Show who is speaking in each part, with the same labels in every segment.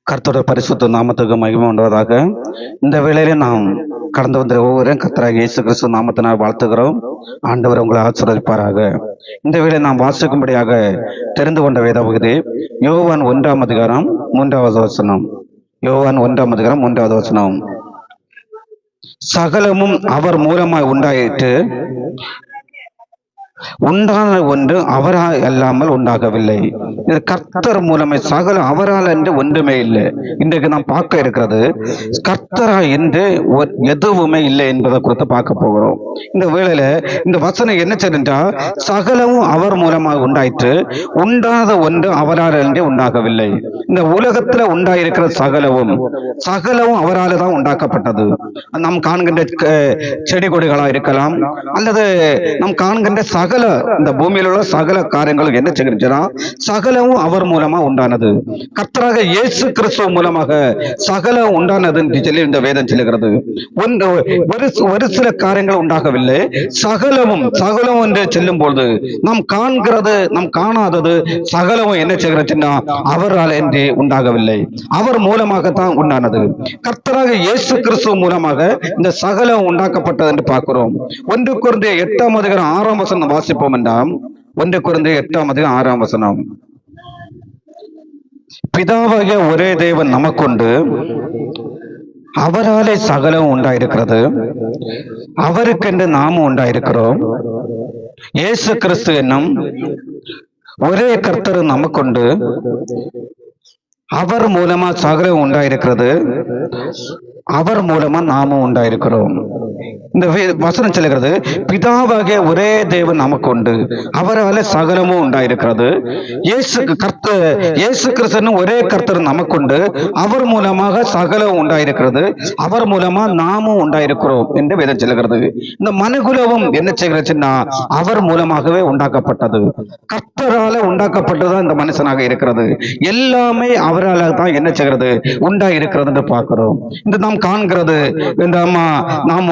Speaker 1: கர்த்தருடைய பரிசுத்த நாமத்துக்கு மகிமை உண்டாவதாக. இந்த வேளையிலே நாம் கடந்து வந்த ஒவ்வொருவரையும் கர்த்தராகிய இயேசு கிறிஸ்து நாமத்தினால் வாழ்த்துகிறோம். ஆண்டவர் உங்களை ஆசீர்வதிப்பாராக. இந்த வேளை நாம் வாசிக்கும்படியாக தெரிந்து கொண்ட வேத பகுதி யோவான் 1 3 வசனம். யோவான் 1 3 வசனம். சகலமும் அவர் மூலமாய் உண்டாயிற்று, உண்டான ஒன்று அவரால் அல்லாமல் உண்டாகவில்லை. இது கர்த்தர் மூலமே சகல அவரால் என்று ஒன்றுமே இல்லை. இன்றைக்கு நாம் பார்க்க இருக்கிறது கர்த்தரா என்று எதுவுமே இல்லை என்பதை குறித்து பார்க்க போகிறோம். இந்த வேளையில இந்த வசனம் என்ன செய்யறா, சகலமும் அவர் மூலமாக உண்டாயிற்று, உண்டாத ஒன்று அவரால் என்று உண்டாகவில்லை. இந்த உலகத்துல உண்டாயிருக்கிற சகலமும் அவரால் தான் உண்டாக்கப்பட்டது. நாம் காண்கின்ற செடி கொடிகளா இருக்கலாம், அல்லது நாம் காண்கின்ற சகல இந்த பூமியில் உள்ள சகல காரியங்களும் என்ன செய்கிறா, சகலமும் அவர் மூலமா உண்டானது. கர்த்தராக இயேசு கிறிஸ்துவ மூலமாக சகலம் உண்டானது என்று சொல்லி இந்த வேதம் சொல்லுகிறது. ஒரு சில காரியங்கள் உண்டாகவில்லை, சகலமும் என்று செல்லும் பொழுது நாம் காண்கிறது, நாம் காணாதது சகலமும் என்ன செய்கிறதுன்னா அவரால் என்று உண்டாகவில்லை, அவர் மூலமாகத்தான் உண்டானது. கர்த்தராக இயேசு கிறிஸ்துவ மூலமாக இந்த சகலம் உண்டாக்கப்பட்டது என்று பார்க்கிறோம். 1 கொரிந்தியர் 8 வசனம் வாசிப்போம் என்றால் 1 கொரிந்தியர் 8 பிதாவாகிய ஒரே தேவன் நமக்குண்டு, அவராலே சகலம் உண்டாயிருக்கிறது, அவருக்கென்று நாமும் உண்டாயிருக்கிறோம். இயேசு கிறிஸ்து என்னும் ஒரே கர்த்தர் நமக்குண்டு, அவர் மூலமா சகலம் உண்டாயிருக்கிறது, அவர் மூலமா நாமும் உண்டாயிருக்கிறோம். இந்த வசனம் சொல்லுகிறது, பிதாவாகிய ஒரே தேவன் நமக்கு உண்டு, அவரால் சகலமும் உண்டாயிருக்கிறது. இயேசு கிறிஸ்து ஒரே கர்த்தர் நமக்குண்டு, அவர் மூலமாக சகலம் உண்டாயிருக்கிறது, அவர் மூலமா நாமும் உண்டாயிருக்கிறோம் என்று வேதம் சொல்லுகிறது. இந்த மனுகுலவும் என்ன செய்கிறதுன்னா அவர் மூலமாகவே உண்டாக்கப்பட்டது, கர்த்தரால உண்டாக்கப்பட்டதுதான் இந்த மனுஷனாக இருக்கிறது. எல்லாமே அவரால் தான் என்ன செய்கிறது, உண்டாயிருக்கிறது என்று பார்க்கிறோம். இந்த நாம் காண்கிறது, இந்த நாம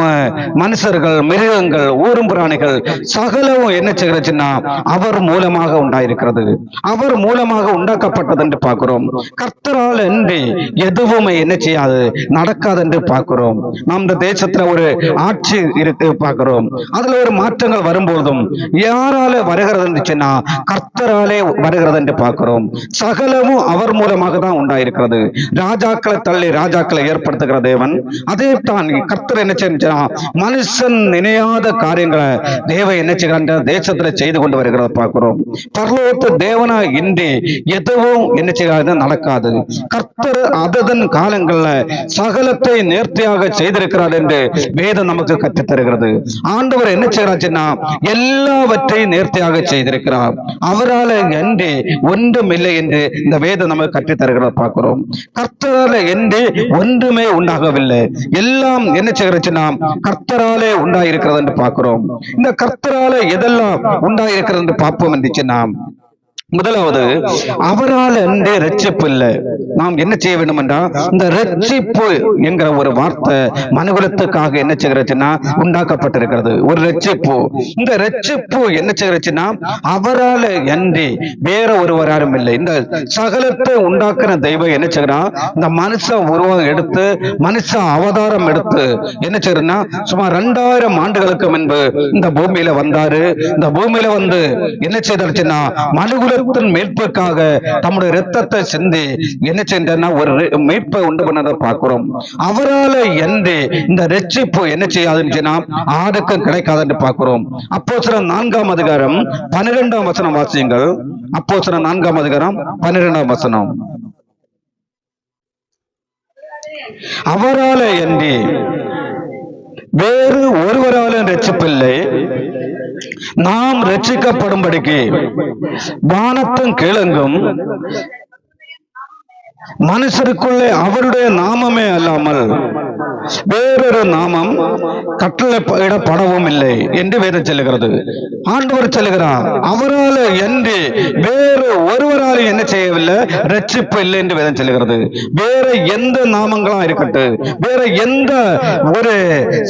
Speaker 1: மனுஷர்கள், மிருகங்கள், ஊரும் பிராணிகள் சகலவும் என்ன செய்கிறதுன்னா அவர் மூலமாக உண்டாயிருக்கிறது, அவர் மூலமாக உண்டாக்கப்பட்டது என்று பார்க்கிறோம். கர்த்தரால் என்று எதுவுமே என்ன செய்யாது, நடக்காது என்று பார்க்கிறோம். நாம் இந்த தேசத்துல ஒரு ஆட்சி இருக்கு பார்க்கிறோம், அதுல ஒரு மாற்றங்கள் வரும்போதும் யாரால வருகிறது என்றுச்சுன்னா கர்த்தராலே வருகிறது என்று பார்க்கிறோம். சகலமும் அவர் மூலமாக தான் உண்டாயிருக்கிறது. ராஜாக்களை தள்ளி ராஜாக்களை ஏற்படுத்துகிற தேவன், அதே தான் கர்த்தர் என்ன செய்ய மனுஷன் நினையாத காரியங்களை தேவன் என்ன செய்கிற தேசத்துல செய்து கொண்டு வருகிறத பார்க்கிறோம். பரலோகத்து தேவனா இன்றி எதுவும் என்ன செய்யாது, நடக்காது. கர்த்தர் அதன் காலங்கள்ல சகலத்தை நேர்த்தியாக செய்திருக்கிறார் என்று வேதம் நமக்கு கற்றுத் தருகிறது. ஆண்டவர் என்ன செய்யறாச்சுன்னா எல்லாவற்றையும் நேர்த்தியாக செய்திருக்கிறார், அவரால் என்று ஒன்றும் இல்லை என்று இந்த வேதம் நமக்கு கற்றுத் தருகிறத பார்க்கிறோம். கர்த்தரால என்று ஒன்றுமே உண்டாகவில்லை, எல்லாம் என்ன செய்கிறச்சுன்னா கர்த்தராலே உண்டாயிருக்கிறது என்று பார்க்கிறோம். இந்த கர்த்தராலே எதெல்லாம் உண்டாயிருக்கிறது என்று பார்ப்போம் என்றுச்சுன்னா, முதலாவது அவரால் என்றே ரட்சிப்பு இல்லை. நாம் என்ன செய்ய வேண்டும் என்றால், இந்த ரட்சிப்பு என்கிற ஒரு வார்த்தை மனுகுலத்துக்காக என்ன செய்கிறச்சுன்னா உண்டாக்கப்பட்டிருக்கிறது, ஒரு ரட்சிப்பு. இந்த ரட்சிப்பு என்ன செய்கிறச்சுன்னா அவரால் அன்றி வேற ஒருவராரும் இல்லை. இந்த சகலத்தை உண்டாக்குற தெய்வம் என்ன செய்கிறா, இந்த மனுஷ உருவம் எடுத்து, மனுஷ அவதாரம் எடுத்து என்ன செய்யறா, சுமார் 2000 ஆண்டுகளுக்கு முன்பு இந்த பூமியில வந்தாரு. இந்த பூமியில வந்து என்ன செய்தாச்சுன்னா மனுகுல மீட்புக்காக தம்முடைய இரத்தத்தை சிந்தி என்ன செஞ்சா ஒரு மீட்பை உண்டு பண்ணதை பார்க்கிறோம். அவரால் என்று இந்த ரட்சிப்பு என்ன செய்யாதுன்னு ஆருக்கும் கிடைக்காது என்று பார்க்கிறோம். அப்போஸ்தலர் 4 வசனம் வாசியுங்கள். அப்போஸ்தலர் 4 12 அவரால் என்று வேறு ஒருவராலும் ரட்சிப்பில்லை, நாம் ரட்சிக்கப்படும்படிக்கு வானத்தும் கீழங்கும் மனுஷருக்குள்ளே அவருடைய நாமமே அல்லாமல் வேறொரு நாமம் கட்டளையிடப்படவும் இல்லை என்று வேதம் சொல்லுகிறது. ஆண்டவர் சொல்லுகிறார், அவரால் என்று வேறு ஒருவரால் என்ன செய்யவில்லை, ரட்சிப்பு இல்லை என்று வேதம் சொல்லுகிறது. வேற எந்த நாமங்களா இருக்கட்டும், வேற எந்த ஒரு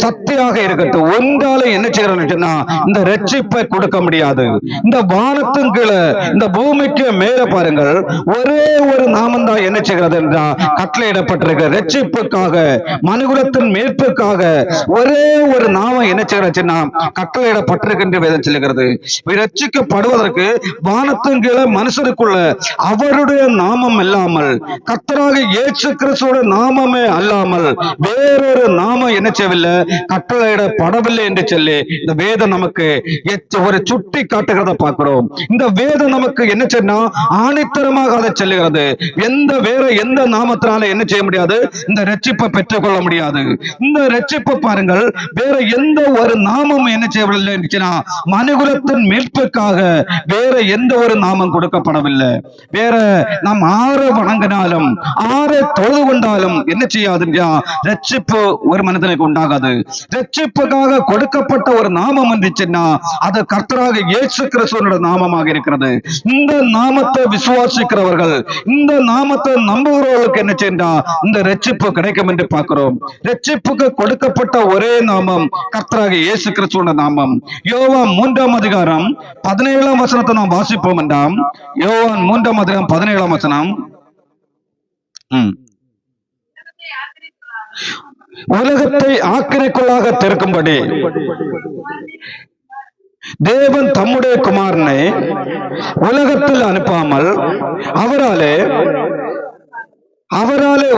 Speaker 1: சக்தியாக இருக்கட்டும், ஒன்றால என்ன செய்யறோம்னா இந்த ரட்சிப்பை கொடுக்க முடியாது. இந்த வானத்தின் கீழே இந்த பூமிக்கு மேல பாருங்கள், ஒரே ஒரு நாமம் தான் என்ன செய்கிறது என்றால் கட்டளையிடப்பட்டிருக்க ரட்சிப்புக்காக, மனுகுலத்தின் மீட்புக்காக ஒரே ஒரு நாமம் என்ன செய்யறச்சுன்னா கட்டளையிடப்பட்டிருக்கின்ற வேதம் சொல்லுகிறது. ரட்சிக்கப்படுவதற்கு வானத்தின் கீழே மனுஷனுக்குள்ள அவருடைய நாமம் இல்லாமல், கர்த்தராக இயேசு கிறிஸ்துவோட நாமமே அல்லாமல் வேறொரு நாமம் என்ன செய்யவில்லை, கட்டளையிடப்படவில்லை என்று சொல்லி இந்த வேதம் நமக்கு ஒரு சுட்டி காட்டுகிறத பார்க்கிறோம். இந்த வேதம் நமக்கு என்ன செய்யணும், ஆணித்தரமாக அதை சொல்லுகிறது. வேற எந்த நாமத்தினால என்ன செய்ய முடியாது, இந்த ரட்சிப்பை பெற்றுக்கொள்ள முடியாது. இந்த ரட்சிப்பை பாருங்கள், வேற எந்த ஒரு நாமம் என்ன செய்யவில்லை, மனுகுலத்தின் மீட்புக்காக வேற எந்த ஒரு நாமம் கொடுக்கப்படவில்லை. வேற நாம் ஆறு வணங்கினாலும் ஆறு தொழுது கொண்டாலும் என்ன செய்யாது, ரட்சிப்பு ஒரு மனிதனுக்கு உண்டாகாது. ரட்சிப்புக்காக கொடுக்கப்பட்ட ஒரு நாமம் இருந்துச்சுன்னா அது கர்த்தராக இயேசு கிறிஸ்துவோட நாமமாக இருக்கிறது. இந்த நாமத்தை விசுவாசிக்கிறவர்கள், இந்த நாமத்தை நம்புகிறவர்களுக்கு என்ன செய்யா இந்த ரட்சிப்பு கிடைக்கும் என்று பார்க்கிறோம். ரட்சிப்புக்கு கொடுக்கப்பட்ட ஒரே நாமம் கர்த்தராக இயேசு கிறிஸ்துவோட நாமம். யோவான் 3ஆம் அதிகாரம் 17ஆம் வசனத்தை நாம் வாசிப்போம் என்றாம். யோவான் 3ஆம் அதிகாரம் 17ஆம் வசனம். உலகத்தை ஆக்கினைக்குள்ளாக திறக்கும்படி தேவன் தம்முடைய குமாரனை உலகத்தில் அனுப்பாமல் அவராலே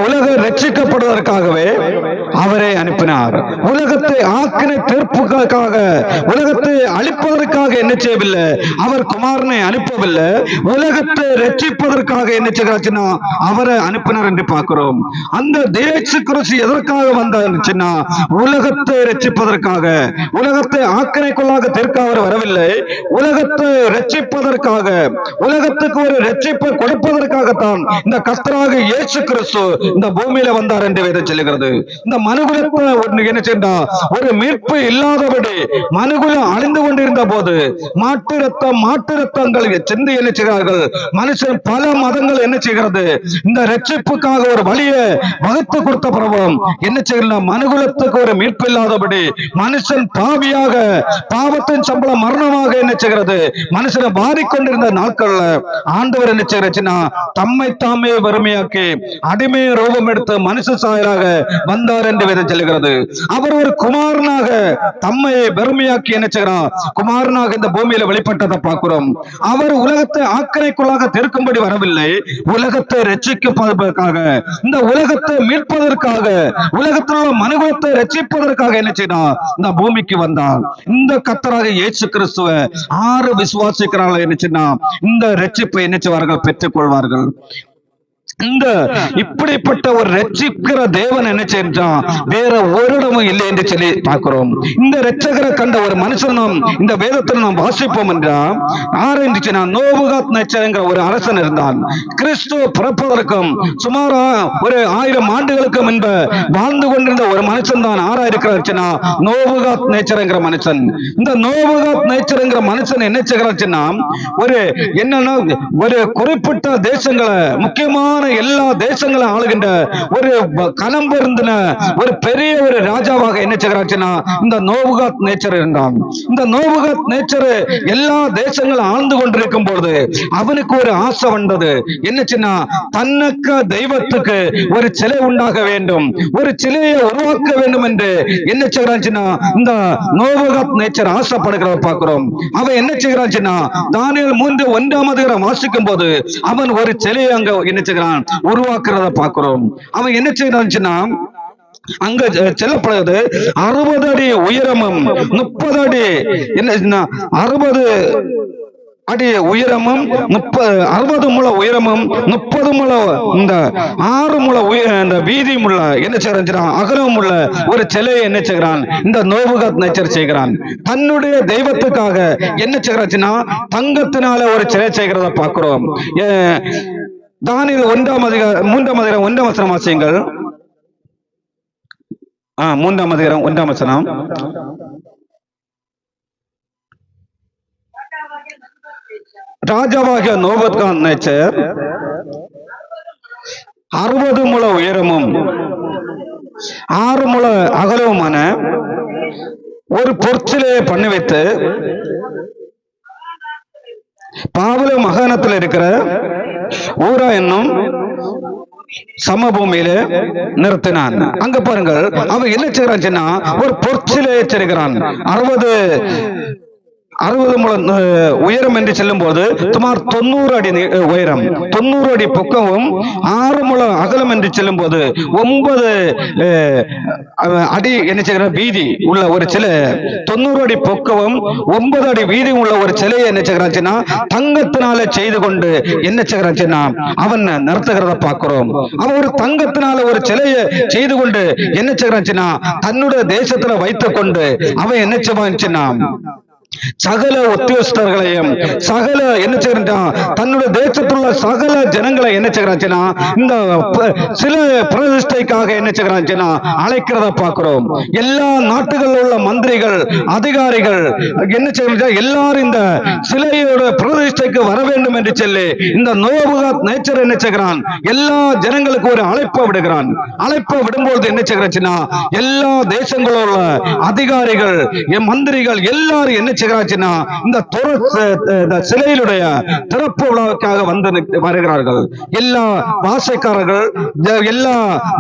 Speaker 1: உலகம் ரட்சிக்கப்படுவதற்காகவே அவரை அனுப்பினார். உலகத்தை ஆக்கினை தீர்ப்புக்காக, உலகத்தை அழிப்பதற்காக என்ன செய்யவில்லை, அவர் குமாரனை அனுப்பவில்லை. உலகத்தை ரட்சிப்பதற்காக என்ன செய்கிறாச்சுன்னா அவரை அனுப்பினார் என்று பார்க்கிறோம். அந்த இயேசு கிறிஸ்து எதற்காக வந்தாச்சுன்னா உலகத்தை ரட்சிப்பதற்காக, உலகத்தை ஆக்கினைக்குள்ளாக தீர்க்க அவர் வரவில்லை. உலகத்தை ரட்சிப்பதற்காக, உலகத்துக்கு ஒரு ரட்சிப்பை கொடுப்பதற்காகத்தான் இந்த கர்த்தராக இயேசு கிறிஸ்து இந்த பூமியில வந்தார் என்று வேதம் சொல்லுகிறது. இந்த மனுகுலத்தை என்ன செய்தா, ஒரு மீட்பு இல்லாதபடி மனுகுலம் அழிந்து கொண்டிருந்த போது மாட்டு ரத்தங்கள் சிந்தி என்ன செய்கிறார்கள், மனுஷன் பல மதங்கள் என்ன செய்கிறது, இந்த ரட்சிப்புக்காக ஒரு வழியை வகுத்து கொடுத்த பிரபலம் என்ன செய்யல, மனுகுலத்துக்கு ஒரு மீட்பு இல்லாதபடி மனுஷன் பாவியாக, பாவத்தின் சம்பளம் மரணமாக என்ன செய்கிறது, மனுஷனை மாறிக்கொண்டிருந்த நாட்கள்ல ஆண்டவர் என்ன செய்யறச்சுன்னா தம்மை தாமே வறுமையாக்கி அடிமை ரூபம் எடுத்து மனுஷ சாயலாக வந்தார் என்று வேதம் சொல்லுகிறது. அவர் ஒரு குமாரனாக தம்மை வெறுமையாக்கி என்ன செய்கிறார், குமாரனாக இந்த பூமியில வெளிப்பட்டதை பார்க்கிறோம். அவர் உலகத்தை ஆக்கினைக்குள்ளாக தீர்க்கும்படி வரவில்லை, உலகத்தை ரட்சிப்பதற்காக, இந்த உலகத்தை மீட்பதற்காக, உலகத்தில் உள்ள மனுகுலத்தை ரட்சிப்பதற்காக என்ன செய்தார், இந்த பூமிக்கு வந்தார். இந்த கர்த்தராக இயேசு கிறிஸ்துவை ஆறு விசுவாசிக்கிறார்கள் என்ன செய்ய இந்த ரட்சிப்பை என்ன செய்வார்கள், பெற்றுக் கொள்வார்கள். இந்த இப்படிப்பட்ட ஒரு ரட்சிக்கிற தேவன் என்ன செஞ்சான், வேற ஒரு இடமும் இல்லை என்று சொல்லி பார்க்கிறோம். இந்த ரட்சகரை கண்ட ஒரு மனுஷன் இந்த வேதத்தில் நாம் வாசிப்போம் என்றால் ஆரம்பிச்சுனா நோபுகாத் நேச்சர் என்கிற ஒரு அரசன் இருந்தான். கிறிஸ்து பிறப்பதற்கும் சுமார் ஒரு 1000 ஆண்டுகளுக்கு முன்பு வாழ்ந்து கொண்டிருந்த ஒரு மனுஷன் தான் ஆறா இருக்கிறாச்சுன்னா நோபுகாத் நேச்சர் என்கிற மனுஷன். இந்த நோபுகாத் நேச்சர் என்கிற மனுஷன் என்ன செய்கிறாச்சுன்னா ஒரு என்னன்னா ஒரு குறிப்பிட்ட தேசங்களை, முக்கியமான எல்லா தேசங்களும் ஆளுகின்ற ஒரு கணம் பொருந்தின ஒரு பெரிய ஒரு ராஜாவாக என்ன செய்கிறாச்சுன்னா இந்த நோபுகாத் நேச்சர் இருந்தான். இந்த நோபுகாத் நேச்சர் எல்லா தேசங்களும் ஆழ்ந்து கொண்டிருக்கும் போது அவனுக்கு ஒரு ஆசை வந்தது. என்னச்சுன்னா தன்னக்க தெய்வத்துக்கு ஒரு சிலை உண்டாக வேண்டும், ஒரு சிலையை உருவாக்க வேண்டும் என்று என்ன செய்கிறாச்சுன்னா இந்த நோபுகாத் நேச்சர் ஆசைப்படுகிறத பார்க்கிறோம். அவன் என்ன செய்கிறாச்சுன்னா தானியேல் 3:1 அதிகாரம் வாசிக்கும் போது அவன் ஒரு சிலையை அங்க என்ன செய்கிறான், உருவாக்குறத பார்க்கிறோம். அவன் என்ன செய்யறான்னுச்சுன்னா அங்க செல்லப்படுகிறது 60 அடி உயரமும் 30 அடி என்ன 60 அடி உயரமும் 60 முழ உயரமும் 30 முழ இந்த 6 முழ இந்த வீதி முள்ள என்ன செய்யறான், அகலம் உள்ள ஒரு சிலையை என்ன செய்கிறான் இந்த நோபுகாத் நேச்சர் செய்கிறான். தன்னுடைய தெய்வத்துக்காக என்ன செய்யறாச்சுன்னா தங்கத்தினால ஒரு சிலை செய்கிறத பார்க்கிறோம். தானியேல் 1ஆம் அதிகாரம் 3ஆம் அதிகாரம் 1ஆம் வசனம் வாசியுங்கள். 3ஆம் அதிகாரம் 1ஆம் வசனம். ராஜாவாகிய நேபுகாத்நேச்சர் 60 முழ உயரமும் 6 முழ அகலவுமான ஒரு பொற்சிலையை பண்ணி வைத்து பாபிலோன் மாகாணத்தில் இருக்கிற ஊரா என்னும் சமபூமியில நிறுத்தினான். அங்க பாருங்கள், அவன் என்ன செய்யறான், ஒரு பொற்சிலையை வச்சிருக்கிறான். 60 முழ உயரம் என்று செல்லும் போது சுமார் 90 அடி உயரம், 90 அடி பொக்கவும் 6 முழ அகலம் என்று செல்லும் போது 9 அடி என்ன செய்கிற வீதி உள்ள ஒரு சிலை, 90 அடி பொக்கவும் 9 அடி வீதி உள்ள ஒரு சிலையை என்ன செய்கிறாச்சுன்னா தங்கத்தினால செய்து கொண்டு என்ன செய்கிறாச்சுன்னா அவன் நடத்துகிறத பார்க்கிறோம். அவன் ஒரு தங்கத்தினால ஒரு சிலையை செய்து கொண்டு என்ன செய்கிறாச்சுன்னா தன்னுடைய தேசத்துல வைத்துக் கொண்டு அவன் என்ன செய்வாச்சுன்னா சகல உத்தியோகஸ்தர்களையும் சகல என்ன செய்யறான், தன்னுடைய தேசத்துள்ள சகல ஜனங்களை என்ன செய்யறாச்சுன்னா இந்த சில பிரதிஷ்டைக்காக என்ன செய்யறாச்சுன்னா அழைக்கிறத பார்க்கிறோம். எல்லா நாட்டுகளில் உள்ள மந்திரிகள் அதிகாரிகள் என்ன செய்யறாங்க, எல்லாரும் இந்த சிலையோட பிரதிஷ்டைக்கு வர வேண்டும் என்று சொல்லி இந்த நேபுகாத்நேச்சர் என்ன செய்கிறான், எல்லா ஜனங்களுக்கு ஒரு அழைப்பை விடுகிறான். அழைப்பை விடும்போது என்ன செய்யறாச்சுன்னா எல்லா தேசங்களோட அதிகாரிகள் மந்திரிகள் எல்லாரும் என்ன இந்த சிலையிலுடைய திறப்பு விழாவுக்காக வந்து வருகிறார்கள். எல்லா பாஷைக்காரர்கள் எல்லா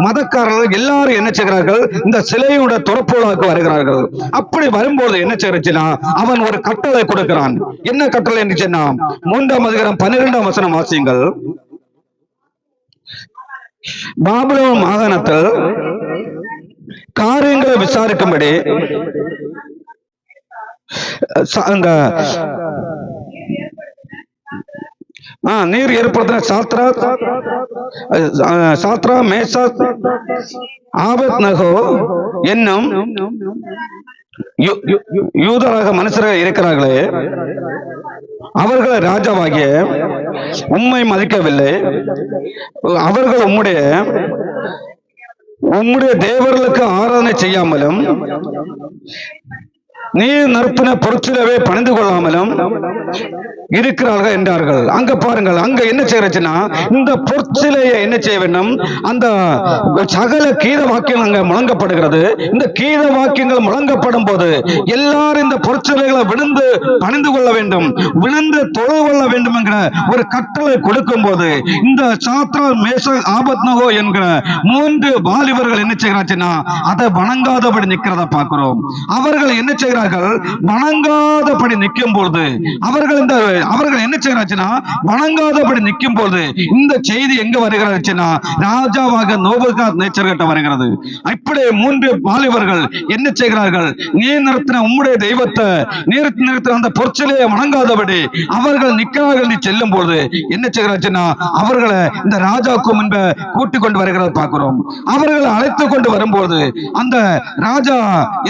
Speaker 1: மதக்காரர்கள் எல்லாரும் என்ன செய்கிறார்கள், இந்த சிலையோட திறப்பு விழாவுக்கு வருகிறார்கள். அப்படி வரும்போது என்ன செய்யறச்சுன்னா அவன் ஒரு கட்டளை கொடுக்கிறான். என்ன கட்டளை இருந்துச்சுன்னா 3ஆம் அதிகாரம் 12ஆம் வசனம் வாசியுங்கள். பாபிலோன் மாகாணத்தில் காரியங்களை விசாரிக்கும்படி நீர் ஏற்படுத்தின சாத்ரா மேஷாக் ஆபேத்நேகோ என்னும் யூதராக மனுஷர்கள் இருக்கிறார்களே, அவர்களை ராஜாவாகிய உம்மை மதிக்கவில்லை. அவர்கள் உம்முடைய தேவர்களுக்கு ஆராதனை செய்யாமலும் நீர் நடத்தின பொருட்சிலவே பணிந்து கொள்ளாமலும் இருக்கிறார்கள் என்றார்கள். அங்க பாருங்கள், அங்க என்ன செய்யறச்சுன்னா இந்த பொற்சிலையை என்ன செய்ய வேண்டும், அந்த சகல கீத வாக்கியம் அங்க முழங்கப்படுகிறது. இந்த கீத வாக்கியங்கள் முழங்கப்படும் போது எல்லாரும் இந்த பொற்சிலைகளை விழுந்து பணிந்து கொள்ள வேண்டும், விழுந்து தொழு கொள்ள வேண்டும் என்கிற ஒரு கட்டளை கொடுக்கும் போது இந்த சாத்ரா மேஷாக் ஆபேத்நேகோ என்கிற 3 வாலிபர்கள் என்ன செய்கிறாச்சுன்னா அதை வணங்காதபடி நிற்கிறத பார்க்கிறோம். அவர்கள் என்ன செய்கிறார்கள், வணங்காதபடி நிற்கும் பொழுது அவர்கள் என்ன செய்யறாச்சுன்னா வணங்காதபடி நிற்கும் போது இந்த செய்தி எங்க வருகிறதுன்னா ராஜாவாக நேபுகாத்நேச்சர் கிட்ட வருகிறது. இப்படி 3 வாலிபர்கள் என்ன செய்கிறார்கள், நீர் நிறுத்தின உம்முடைய தெய்வத்தை நிறுத்தின அந்த பொற்சிலையை வணங்காதபடி அவர்கள் நிற்கிறார்கள் என்று செல்லும் போது என்ன செய்கிறாச்சுன்னா அவர்களை இந்த ராஜாவுக்கு முன்பு கூட்டிக் கொண்டு வருகிறத பார்க்கிறோம். அவர்களை அழைத்து கொண்டு வரும்போது அந்த ராஜா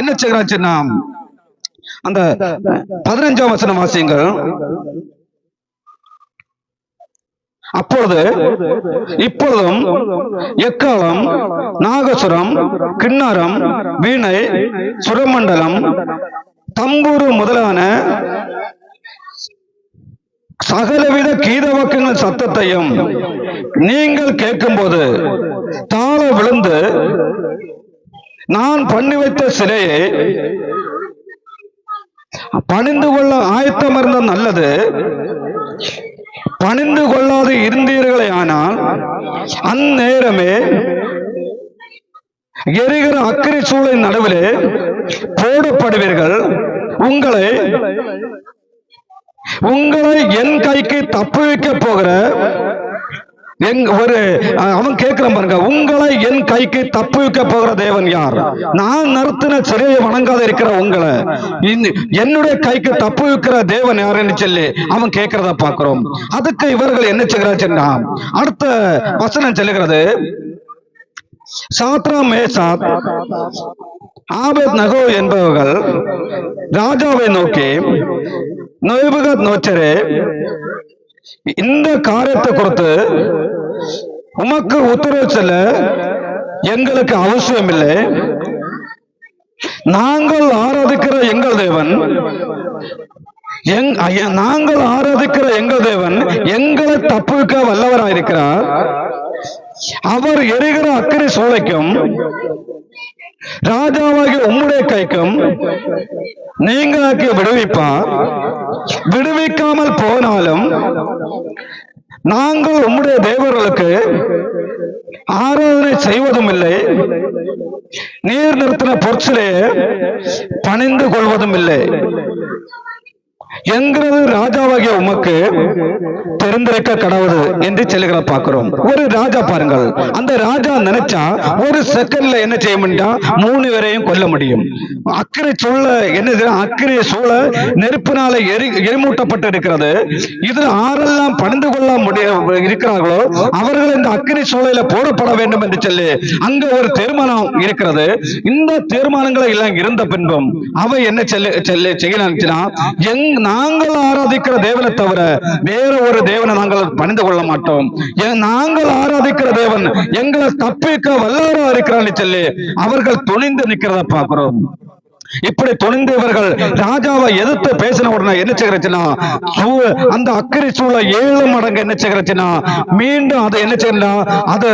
Speaker 1: என்ன செய்கிறாச்சுன்னா அந்த 15ஆம் வசனம் வாசியுங்கள். இப்பொழுதும் எக்காலம் நாகசுரம் கிண்ணாரம் வீணை சுரமண்டலம் தம்பூரு முதலான சகலவித கீதவாக்கியங்கள் சத்தத்தையும் நீங்கள் கேட்கும் போது தாழ விழுந்து நான் பண்ணி வைத்த சிலையை பணிந்து கொள்ள ஆயத்தம் இருந்த நல்லது. பணிந்து கொள்ளாது இருந்தீர்களே ஆனால் அந்நேரமே எரிகிற அக்கினி சூளையின் நடுவிலே போடப்படுவீர்கள். உங்களை என் கைக்கு தப்புவிக்க போகிற அவன் கேட்கிறான் பாருங்க, உங்களை என் கைக்கு தப்புவிக்க போகிற தேவன் யார்? நான் நடத்தின சிலையை வணங்காத இருக்கிற உங்களை என்னுடைய கைக்கு தப்புவிக்கிற தேவன் யார் என்று சொல்லி அவன் கேட்கிறத பார்க்கிறோம். அதுக்கு இவர்கள் என்ன செய்கிறாச்சுன்னா அடுத்த வசனம் சொல்லுகிறது, சாத்ரா மேஷாக் ஆபேத்நேகோ என்பவர்கள் ராஜாவை நோக்கி, நேபுகாத்நேச்சரே, இந்த காரியத்தை குறித்து உமக்கு உத்தரவு சொல்ல எங்களுக்கு அவசியம் இல்லை. நாங்கள் ஆராதிக்கிற எங்கள் தேவன் நாங்கள் ஆராதிக்கிற எங்கள் தேவன் எங்களை தப்புவிக்க வல்லவராயிருக்கிறார். அவர் எரிகிற அக்கினி சூளைக்கும் ராஜாவாகிய உம்முடைய கைக்கும் நீங்களாக்கி விடுவிப்பார். விடுவிக்காமல் போனாலும் நாங்கள் உம்முடைய தேவர்களுக்கு ஆராதனை செய்வதும் இல்லை, நீர் நிறுத்தின பொற்சிலே பணிந்து கொள்வதும் இல்லை என்கிறது ராஜாவாகிய உமக்கு தெரிந்திருக்க கடவுது என்று சொல்லுகிற பார்க்கிறோம். ஒரு ராஜா பாருங்கள், அந்த ராஜா நினைச்சா ஒரு செகண்ட்ல என்ன செய்ய முடியும்? 3 பேரையும் கொல்ல முடியும். அக்கினி சூழ என்ன அக்கினி சூழ நெருப்பினால எரிமூட்டப்பட்டு இருக்கிறது. இதில் ஆரெல்லாம் பணிந்து கொள்ள இருக்கிறார்களோ அவர்கள் இந்த அக்கினி சூளையில போடப்பட வேண்டும் என்று சொல்லி அங்க ஒரு தீர்மானம் இருக்கிறது. இந்த தீர்மானங்களை எல்லாம் இருந்த பின்பும் அவை என்ன செய்யலாம்? நாங்கள் ஆராதிக்கிற தேவனை தவிர வேற ஒரு தேவனை நாங்கள் பணிந்து கொள்ள மாட்டோம். நாங்கள் ஆராதிக்கிற தேவன் எங்களை தப்பிக்க வல்லவரா இருக்கிறான்னு சொல்லி அவர்கள் துணிந்து நிற்கிறத பார்க்கிறோம். இப்படி துணிந்து இவர்கள் ராஜாவை எதிர்த்து பேசின உடனே என்ன செய்கிறச்சுன்னா அந்த அக்கினி சூழ 7 மடங்கு என்ன செய்கிறச்சுன்னா மீண்டும் அதை என்ன செய்யலாம், அது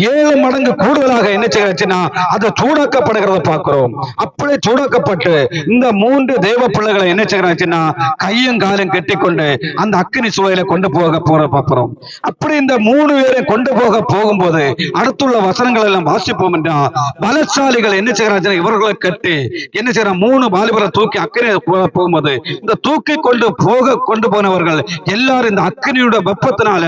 Speaker 1: 7 மடங்கு கூடுதலாக என்ன செய்கிறச்சுன்னா அது சூடாக்கப்படுகிறத பார்க்கிறோம். அப்படி சூடாக்கப்பட்டு இந்த 3 தேவ பிள்ளைகளை என்ன செய்கிறாச்சுன்னா கையும் காலும் கெட்டிக்கொண்டு அந்த அக்கினி சூழலை கொண்டு போக பார்க்கிறோம். அப்படி இந்த 3 பேரை கொண்டு போகும்போது அடுத்துள்ள வசனங்கள் எல்லாம் வாசிப்போம் என்றால் பலசாலி என்ன செய்யறாங்க, இவர்களை கட்டி என்ன செய்யற 3 வாலிபரை தூக்கி அக்கினி போகும்போது இந்த தூக்கி கொண்டு போனவர்கள் எல்லாரும் இந்த அக்கினியோட வெப்பத்தினால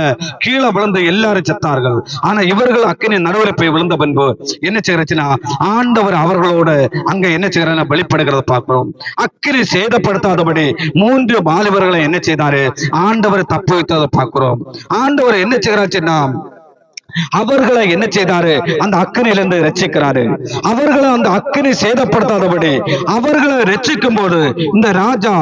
Speaker 1: கீழே விழுந்து எல்லாரும் செத்தார்கள். ஆனா இவர்கள் அக்கினி நடுவில் போய் விழுந்த பின்பு என்ன செய்யறச்சுன்னா ஆண்டவர் அவர்களோட அங்க என்ன செய்யற வெளிப்படுகிறத பார்க்கிறோம். அக்கினி சேதப்படுத்தாதபடி 3 வாலிபர்களை என்ன செய்தாரு ஆண்டவர் தப்பு வைத்ததை பார்க்கிறோம். ஆண்டவர் என்ன செய்யறாச்சுன்னா அவர்களை என்ன செய்தாரு அந்த அக்கினியிலிருந்து ரட்சிக்கிறாரு. அவர்களை அந்த அக்கினி சேதப்படுத்தாதபடி அவர்களை ரட்சிக்கும் போது இந்த ராஜா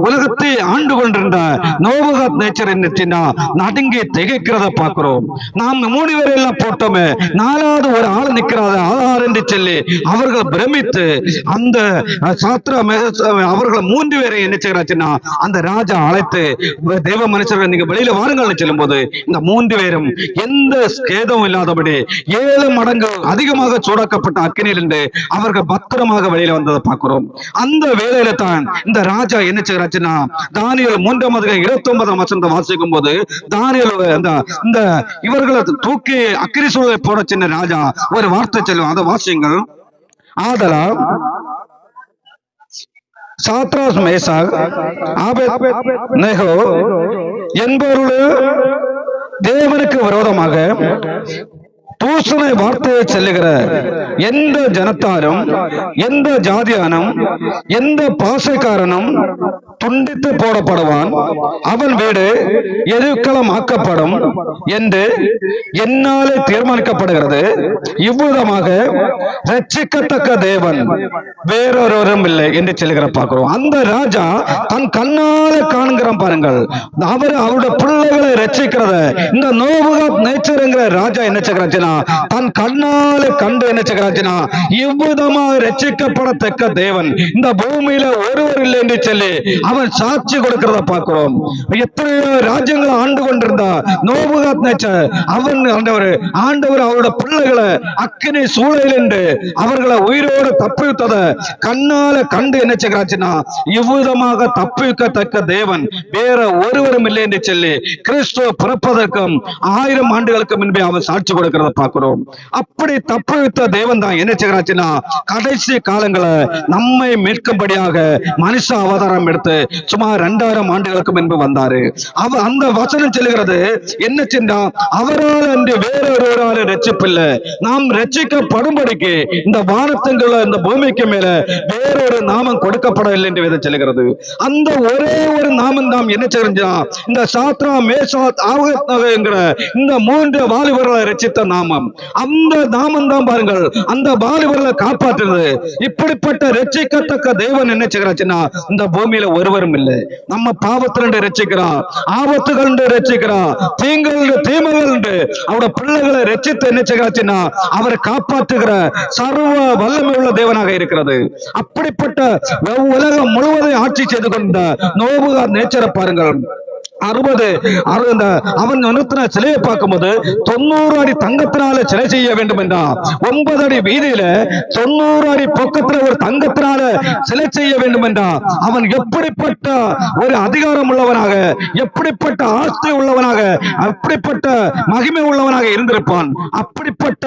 Speaker 1: உலகத்தை ஆண்டு கொண்டிருந்த நோபகாத் நேச்சர் என்ன நடுங்கி திகைக்கிறத பார்க்கிறோம். நாம் 3 பேரை எல்லாம் போட்டோமே, 4வது ஒரு ஆள் நிற்கிறாத ஆதார் என்று சொல்லி அவர்கள் பிரமித்து அந்த சாத்ரா அவர்கள் 3 பேரை என்ன செய்கிறாச்சுன்னா அந்த ராஜா அழைத்து தேவ மனுஷர்கள் நீங்க வெளியில வாருங்கள் சொல்லும் போது இந்த 3 பேரும் எந்த கேதம் இல்லாதபடி 7 மடங்கு அதிகமாக சூடாக்கப்பட்ட அக்கினியிலிருந்து அவர்கள் பத்திரமாக வெளியில வந்ததை பார்க்கிறோம். அந்த வேளையில தான் இந்த ராஜா என்ன செய்யறாச்சுன்னா தானியேல் 3ஆம் அதிகாரம் 29ஆம் வசனத்தை வாசிக்கும் போது தானியேல் இந்த இவர்களை தூக்கி அக்கினி சூழலை போட சின்ன ராஜா ஒரு வார்த்தை சொல்லுவோம், அதை வாசியுங்கள். ஆதலால் சாத்ராஸ் மேசாக் ஆபேத்நேகோ என்பவர்களோடு தேவனுக்கு விரோதமாக தூசணை வார்த்தையை சொல்லுகிற எந்த ஜனத்தாரும் எந்த ஜாதியானும் எந்த பாசைக்காரனும் துண்டித்து போடப்படுவான், அவன் வீடு எருக்களம் ஆக்கப்படும் என்று என்னாலே தீர்மானிக்கப்படுகிறது. இவ்விதமாக ரட்சிக்கத்தக்க தேவன் வேறொருவரும் இல்லை என்று சொல்லுகிற பார்க்கிறோம். அந்த ராஜா தன் கண்ணால காண்கிறான் பாருங்கள். அவருடைய பிள்ளைகளை ரட்சிக்கிறத இந்த நோபகாத் நேச்சர்ங்கிற ராஜா என்ன செய்கிறாச்சுன்னா தன் கண்ணால கண்டு என்ன செய்கிறாச்சுன்னா இவ்விதமாக ரட்சிக்கப்படத்தக்க தேவன் இந்த பூமியில ஒருவர் இல்லை என்று சொல்லி அவன் சாட்சி கொடுக்கிறத பார்க்கிறோம். எத்தனையோ ராஜ்யங்களை ஆண்டு கொண்டிருந்தா நோபகாத் நேச்சர் அவன் ஆண்டவர் அவருடைய பிள்ளைகளை அக்கினி சூழலில் என்று அவர்களை உயிரோடு தப்பிவித்தத கண்ணால கண்டு என்ன செய்கிறாச்சுன்னா இவ்விதமாக தப்பிவிக்கத்தக்க தேவன் வேற ஒருவரும் இல்லை என்று சொல்லி கிறிஸ்துவ பிறப்பதற்கும் 1000 ஆண்டுகளுக்கு முன்பே அவன் சாட்சி கொடுக்கிறத பார்க்கிறோம். அப்படி தப்பிவித்த தேவன் தான் என்ன செய்கிறாச்சுன்னா கடைசி காலங்களை நம்மை மீட்கும்படியாக மனுஷ அவதாரம் எடுத்து சுமார் 2000 ஆண்டுகளுக்கு முன்பு வந்தாரு. அந்த வசனம் சொல்லுகிறது என்ன சென்றா அவரால் அன்று வேறொருவரால் ரட்சிப்பில்லை, நாம் ரட்சிக்கப்படும்படிக்கு இந்த வானத்துக்குள்ள இந்த பூமிக்கு மேல வேறொரு நாமம் கொடுக்கப்படவில்லை என்று வேதம் சொல்லுகிறது. அந்த ஒரே ஒரு நாமம் நாம் என்ன செய்யறோம், இந்த சாத்ரா மேசாத் ஆபேத்நேகோ என்கிற இந்த 3 வாலிபர்களை ரட்சித்த நாமம் நாமம். அந்த நாமம் தான் பாருங்கள் அந்த வாலிபர்களை காப்பாற்றுறது. இப்படிப்பட்ட ரட்சிக்கத்தக்க தேவன் என்ன செய்கிறாச்சுன்னா இந்த பூமியில ஒருவரும் இல்லை. நம்ம பாவத்திலிருந்து ரட்சிக்கிறான், ஆபத்துகள் ரட்சிக்கிறான், தீங்குகள் தீமைகள் அவருடைய பிள்ளைகளை ரட்சித்து என்ன செய்கிறாச்சுன்னா அவரை காப்பாற்றுகிற சர்வ வல்லமை உள்ள தேவனாக இருக்கிறது. அப்படிப்பட்ட உலகம் முழுவதும் ஆட்சி செய்து கொண்ட நோபுகார் நேச்சரை பாருங்கள். 60 அவன் நிறுத்தின சிலையை பார்க்கும்போது 90 அடி தங்கத்தினால சிலை செய்ய வேண்டும் என்றான். 9 அடி வீதியில 90 அடி பக்கத்துல ஒரு தங்கத்தினால சிலை செய்ய வேண்டும் என்றான். அவன் எப்படிப்பட்ட ஒரு அதிகாரம் உள்ளவனாக, எப்படிப்பட்ட ஆஸ்தி உள்ளவனாக, அப்படிப்பட்ட மகிமை உள்ளவனாக இருந்திருப்பான். அப்படிப்பட்ட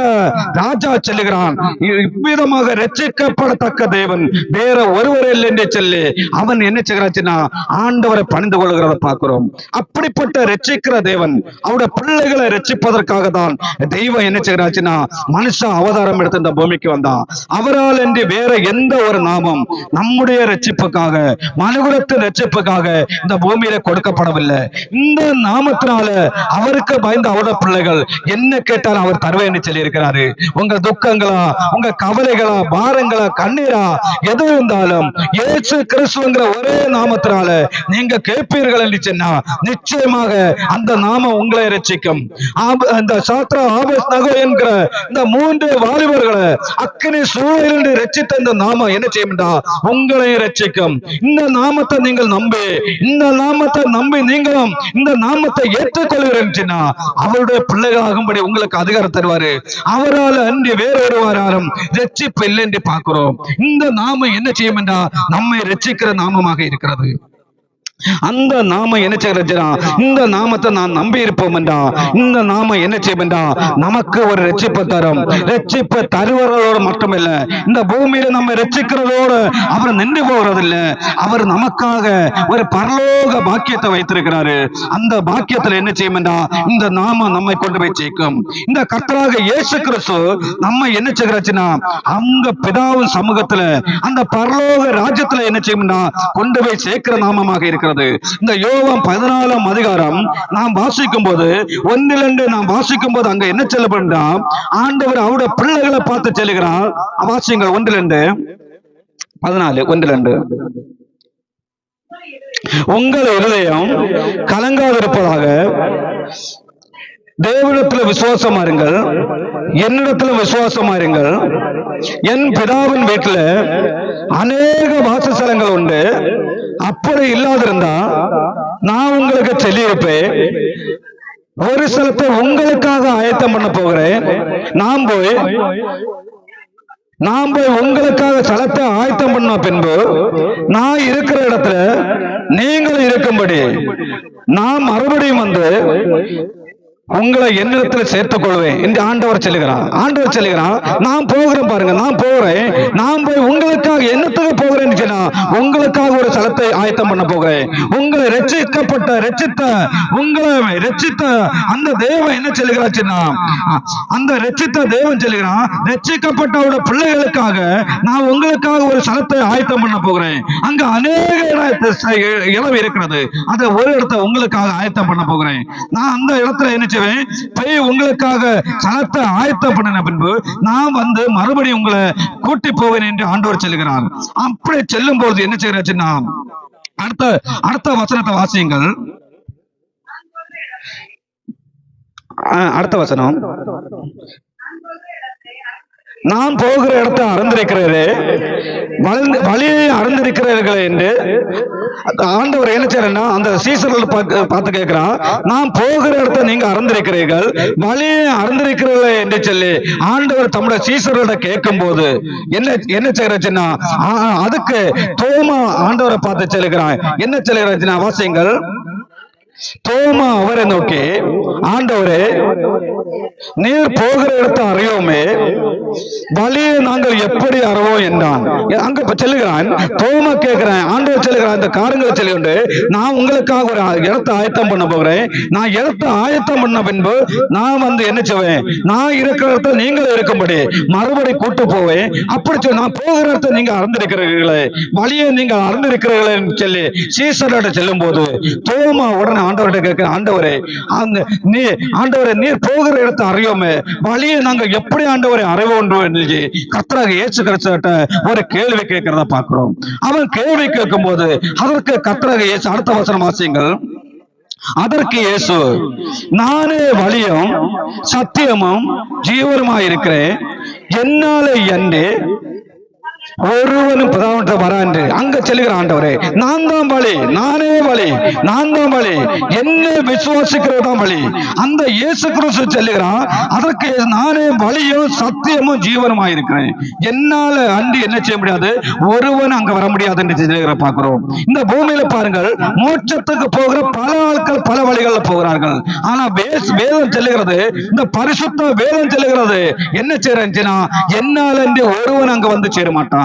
Speaker 1: ராஜா சொல்லுகிறான், இவ்விதமாக ரட்சிக்கப்படத்தக்க தேவன் வேற ஒருவர் இல்லை என்று சொல்லி அவன் என்ன செய்கிறாச்சுன்னா ஆண்டவரை பணிந்து கொள்கிறத பார்க்கிறோம். அப்படிப்பட்ட ரட்சிக்கிற தேவன் அவருடைய பிள்ளைகளை ரட்சிப்பதற்காக தான் தெய்வம் என்ன செய்கிறாச்சுன்னா மனுஷ அவதாரம் எடுத்து இந்த பூமிக்கு வந்தான். அவரால் என்று வேற எந்த ஒரு நாமம் நம்முடைய ரட்சிப்புக்காக, மனுகுலத்தின் ரட்சிப்புக்காக இந்த பூமியில கொடுக்கப்படவில்லை. இந்த நாமத்தினால அவருக்கு பயந்த அவருடைய பிள்ளைகள் என்ன கேட்டாலும் அவர் தருவேன்னு சொல்லி இருக்கிறாரு. உங்க துக்கங்களா, உங்க கவலைகளா, பாரங்களா, கண்ணீரா எது இருந்தாலும் இயேசு கிறிஸ்துங்கிற ஒரே நாமத்தினால நீங்க கேட்பீர்கள் என்று சொன்னா நிச்சயமாக அந்த நாமம் உங்களை ரட்சிக்கும். அந்த சாத்ரா ஆபஸ் நகோ என்கிற இந்த 3 வாலிபர்களை அக்கினி சூழலில் ரட்சித்த இந்த நாமம் என்ன செய்யும்டா உங்களை ரட்சிக்கும். இந்த நாமத்தை நீங்கள் நம்பி, இந்த நாமத்தை நம்பி நீங்களும் இந்த நாமத்தை ஏற்றுக்கொள்கிறீங்கன்னா அவருடைய பிள்ளைகளாகும்படி உங்களுக்கு அதிகாரம் தருவாரு. அவரால் அன்றி வேறொருவராலும் ரட்சிப்பு இல்லை என்று பார்க்கிறோம். இந்த நாமம் என்ன செய்யும் என்றா நம்மை ரட்சிக்கிற நாமமாக இருக்கிறது. அந்த நாம என்ன செய்யறா, இந்த நாமத்தை நான் நம்பி இருப்போம் என்றா இந்த நாம என்ன செய்யும் என்றா நமக்கு ஒரு ரட்சிப்பை தரும். ரட்சிப்பை தருவதோடு மட்டுமில்ல, இந்த பூமியில நம்ம ரட்சிக்கிறதோடு அவர் நின்று போகிறதில்லை. அவர் நமக்காக ஒரு பரலோக பாக்கியத்தை வைத்திருக்கிறாரு. அந்த பாக்கியத்துல என்ன செய்யும் என்றா இந்த நாம நம்மை கொண்டு போய் சேர்க்கும். இந்த கர்த்தராக இயேசு கிறிஸ்து நம்ம என்ன செய்கிறாச்சுன்னா அந்த பிதாவின் சமூகத்துல அந்த பரலோக ராஜ்யத்துல என்ன செய்யும்னா கொண்டு போய் சேர்க்கிற நாமமாக இருக்கிறது. இந்த யோவான் 14ஆம் அதிகாரம் நாம் வாசிக்கும் போது 1-2 நாம் வாசிக்கும் போது அங்க என்ன சொல்லப்படுறா, ஆண்டவர் அவருடைய பிள்ளைகளை பார்த்து சொல்லுகிறார். வாசிங்கள் 1-2 14 1-2. உங்கள் இருதயம் கலங்காதிருப்பதாக தேவனிடத்துல விசுவாசமா இருங்கள், என்னிடத்துல விசுவாசமா இருங்கள். என் பிதாவின் வீட்டுல அநேக வாசஸ்தலங்கள் உண்டு. அப்படி இல்லாதிருந்தா நான் உங்களுக்கு சொல்லியிருப்பேன். ஒரு ஸ்தலத்தை உங்களுக்காக ஆயத்தம் பண்ண போகிறேன். நான் போய் உங்களுக்காக ஸ்தலத்தை ஆயத்தம் பண்ண பின்பு நான் இருக்கிற இடத்துல நீங்கள் இருக்கும்படி நான் மறுபடியும் வந்து உங்களை என்னிடத்தில் சேர்த்துக் கொள்வேன் என்று ஆண்டவர் சொல்லுகிறான். ஆண்டவர் சொல்லுகிறான், நான் போகிறேன் பாருங்க, நான் போகிறேன், நான் போய் உங்களுக்காக என்னத்துக்கு போகிறேன்னு சொன்னா உங்களுக்காக ஒரு ஸ்தலத்தை ஆயத்தம் பண்ண போகிறேன். உங்களை ரட்சித்த உங்களை ரட்சித்த அந்த தேவன் என்ன சொல்லுகிறாச்சுன்னா அந்த ரட்சித்த தேவன் சொல்லுகிறான், ரட்சிக்கப்பட்டவருடைய பிள்ளைகளுக்காக நான் உங்களுக்காக ஒரு ஸ்தலத்தை ஆயத்தம் பண்ண போகிறேன். அங்க அநேக இடம் இருக்கிறது. அதை ஒரு இடத்தை உங்களுக்காக ஆயத்தம் பண்ண போகிறேன். நான் அந்த இடத்துல என்ன போய் உங்களுக்காக ஸ்தலத்தை ஆயத்தம் பண்ணின பின்பு நான் வந்து மறுபடியும் உங்களை கூட்டி போவேன் என்று ஆண்டவர் சொல்லுகிறார். அப்படி செல்லும் போது என்ன செய்யறாச்சுன்னா அடுத்த வசனத்தை வாசியுங்கள். அடுத்த வசனம், நான் போகிற இடத்தை அறிந்திருக்கிறீர்களே, வழியை அறிந்திருக்கிறீர்களே என்று ஆண்டவர் என்ன செய்யறா அந்த சீசர்கள் பார்த்து கேட்கிறான். நான் போகிற இடத்தை நீங்க அறிந்திருக்கிறீர்கள், வழியை அறிந்திருக்கிறீர்களே என்று சொல்லி ஆண்டவர் தம்முடைய சீசர்களிட கேட்கும் போது என்ன செய்யறாச்சுன்னா அதுக்கு தோமா ஆண்டவரை பார்த்து சொல்லுகிறான். என்ன சொல்லுகிறாச்சுன்னா வாசியுங்கள். தோமா அவரை நோக்கி, ஆண்டவரே நீர் போகிற இடத்தை அறியோமே, வழியை நாங்கள் எப்படி அறிவோம் என்றான். அங்க சொல்லுகிறான். தோமா கேட்கிறேன், ஆண்டவர் சொல்லுகிறான், இந்த காரியங்களை சொல்லிக்கொண்டு நான் உங்களுக்காக ஒரு இடத்தை ஆயத்தம் பண்ண போகிறேன். நான் இடத்தை ஆயத்தம் பண்ண பின்பு நான் வந்து என்ன செய்வேன், நான் இருக்கிற இடத்துல நீங்கள் இருக்கும்படி மறுபடி கூட்டு போவேன். அப்படி சொல்லி நான் போகிற இடத்தை நீங்க அறிந்திருக்கிறீர்களே, வழியை நீங்கள் அறிந்திருக்கிறீர்களே சொல்லி சீசரோட செல்லும் போது தோமா உடனே ஆண்டவர்கிட்ட கேட்க, ஆண்டவரே அந்த நீர் போகிற இடத்தை அறியோமே, வழியை நாங்க எப்படி ஆண்டவரை அறிவோம் என்று கர்த்தராக இயேசு கிறிஸ்துவிட்ட ஒரு கேள்வி கேட்கிறத பார்க்கிறோம். அவன் கேள்வி கேட்கும் போது அதற்கு கர்த்தராக இயேசு, அடுத்த வசனம் வாசியுங்கள். அதற்கு இயேசு, நானே வழியும் சத்தியமும் ஜீவனுமாயிருக்கிறேன், என்னால என்று ஒருவனும் பிதாவிட்ட வரான்று அங்க செல்கிற ஆண்டவரே, நான் தான் வழி, நானே வழி, நான் தான் வழி, என்னை விசுவாசிக்கிறதான் வழி. அந்த இயேசு கிறிஸ்து செல்லுகிறான். அதற்கு நானே வழியும் சத்தியமும் ஜீவனுமாய் இருக்கிறேன், என்னால அன்றி என்ன செய்ய முடியாது, ஒருவன் அங்க வர முடியாது என்று சொல்லுகிற பார்க்கிறோம். இந்த பூமியில பாருங்கள், மோட்சத்துக்கு போகிற பல ஆட்கள் பல வழிகள்ல போகிறார்கள். ஆனா வேதம் செல்லுகிறது, இந்த பரிசுத்த வேதம் செல்லுகிறது என்ன செய்யறா, என்னால் அன்றி ஒருவன் அங்க வந்து சேர மாட்டான்.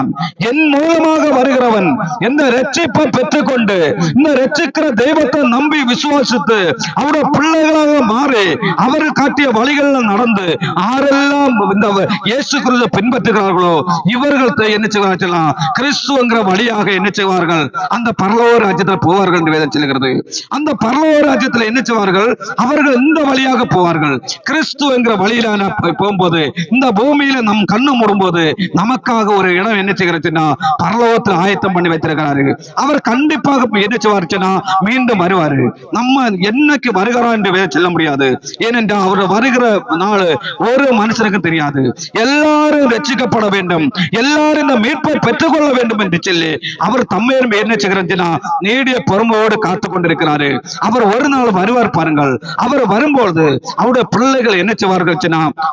Speaker 1: என் மூலமாக வருகிறவன் எந்த ரட்சிப்பை பெற்றுக்கொண்டு இந்த ரட்சிக்கிற தெய்வத்தை நம்பி விசுவாசித்து அவருடைய பிள்ளைகளாக மாறி அவர் காட்டிய வழிகளில் நடந்து ஆரெல்லாம் இந்த இயேசு கிறிஸ்துவை பின்பற்றுகிறார்களோ இவர்கள் என்ன செய்வார்கள், கிறிஸ்துவங்கிற வழியாக என்ன செய்வார்கள், அந்த பரலோக ராஜ்யத்தில் போவார்கள் என்று வேதம் சொல்கிறது. அந்த பரலோக ராஜ்யத்தில் என்ன செய்வார்கள், அவர்கள் இந்த வழியாக போவார்கள். கிறிஸ்து என்கிற வழியில போகும்போது இந்த பூமியில நம் கண்ணு மூடும்போது நமக்காக ஒரு இடம் என்ன செய்கிறதுன்னா பரலோகத்தில் ஆயத்தம் பண்ணி வைத்திருக்கிறாரு. அவர் கண்டிப்பாக என்ன செய்வாருன்னா மீண்டும் வருவாரு. நம்ம என்னைக்கு வருகிறார் என்று சொல்ல முடியாது. ஏனென்றால் அவர் வருகிற நாள் ஒரு மனுஷனுக்கு தெரியாது. எல்லாரும் ரட்சிக்கப்பட வேண்டும், எல்லாரும் இந்த மீட்பை பெற்றுக் கொள்ள வேண்டும் என்று சொல்லி அவர் தம்மையும் என்ன செய்கிறதுன்னா நீடிய பொறுமையோடு காத்து கொண்டிருக்கிறாரு. அவர் ஒரு நாள் வருவார் பாருங்கள். அவர் வரும்போது அவருடைய பிள்ளைகள் என்ன செய்வார்கள்,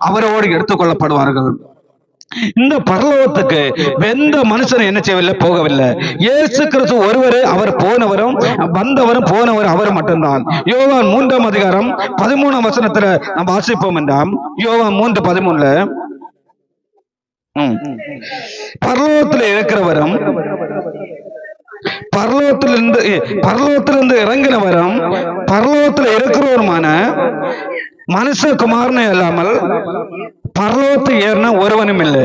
Speaker 1: அவரோடு எடுத்துக் கொள்ளப்படுவார்கள். இந்த பரலோகத்துக்கு எந்த மனுஷன் என்ன செய்யவில்லை, போகவில்லை. இயேசு கிறிஸ்து ஒருவரே, அவர் போனவரும் வந்தவரும் போனவரும் அவர் மட்டும்தான். யோவான் 3ஆம் அதிகாரம் 13ஆம் வசனத்துல நம்ம வாசிப்போம் என்றால், யோவான் 3:13 பரலோகத்தில் இருக்கிறவரும் பரலோகத்திலிருந்து இறங்கினவரும் பரலோகத்தில் இருக்கிறவருமான மனுஷகுமாரனே அல்லாமல் பரலோகத்தை ஏறின ஒருவனும் இல்லை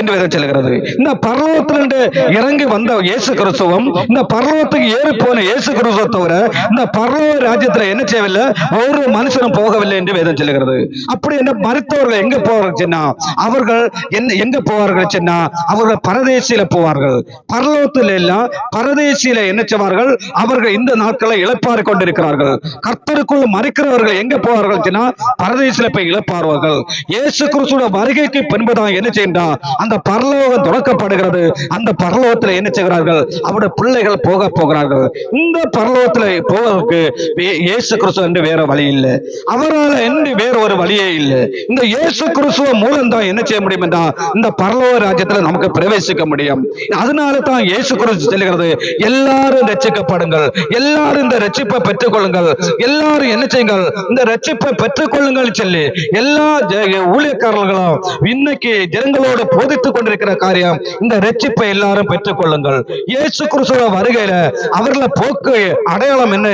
Speaker 1: என்று வேதம் சொல்கிறது. இந்த பரலோகத்திலிருந்து இறங்கி வந்த இயேசு கிறிஸ்துவும் இந்த பரலோகத்துக்கு ஏறி போன இயேசு கிறிஸ்துவை தவிர இந்த பரலோக ராஜ்யத்துல என்ன செய்யவில்லை, ஒரு மனுஷனும் போகவில்லை என்று வேதம் சொல்கிறது. அப்படி என்ன மரித்தவர்கள் எங்க போவார்கள், அவர்கள் எங்க போவார்கள், அவர்கள் பரதேசியில போவார்கள். பரலோகத்தில் எல்லாம் பரதேசியில என்ன செய்வார்கள், அவர்கள் இந்த நாட்களை இழப்பாறு கொண்டிருக்கிறார்கள். கர்த்தருக்குள் மறிக்கிறவர்கள் எங்க போவார்கள், பரதேசில போய் இழப்பார்கள். இயேசு கிறிஸ்துவின் வருகைக்கு பின்புதான் என்ன செய்யறா, அந்த பரலோகம் தொடக்கப்படுகிறது. அந்த பரலோகத்தில் என்ன செய்கிறார்கள், அவருடைய பிள்ளைகள் போகிறார்கள். இந்த பரலோகத்தில் போவதற்கு இயேசு கிறிஸ்து என்று வேற வழி இல்லை, அவரால் என்று வேற ஒரு வழியே இல்லை. இந்த இயேசு கிறிஸ்துவ மூலம் தான் என்ன செய்ய முடியும் என்றால் இந்த பரலோக ராஜ்யத்தில் நமக்கு பிரவேசிக்க முடியும். அதனால தான் இயேசு கிறிஸ்து சொல்லுகிறது, எல்லாரும் ரட்சிக்கப்படுங்கள், எல்லாரும் இந்த ரட்சிப்பை பெற்றுக் கொள்ளுங்கள், எல்லாரும் என்ன செய்யுங்கள், இந்த ரட்சிப்பை பெற்றுக் கொள்ளுங்கள் சொல்லி எல்லா ஊழியக்காரர்களும் இன்னைக்கு ஜனங்களோடு போதித்துக் கொண்டிருக்கிற காரியம், இந்த ரட்சிப்பை எல்லாரும் பெற்றுக் கொள்ளுங்கள். இயேசு கிறிஸ்துவின் வருகையில அவர்களை போக்கு அடையாளம் என்ன,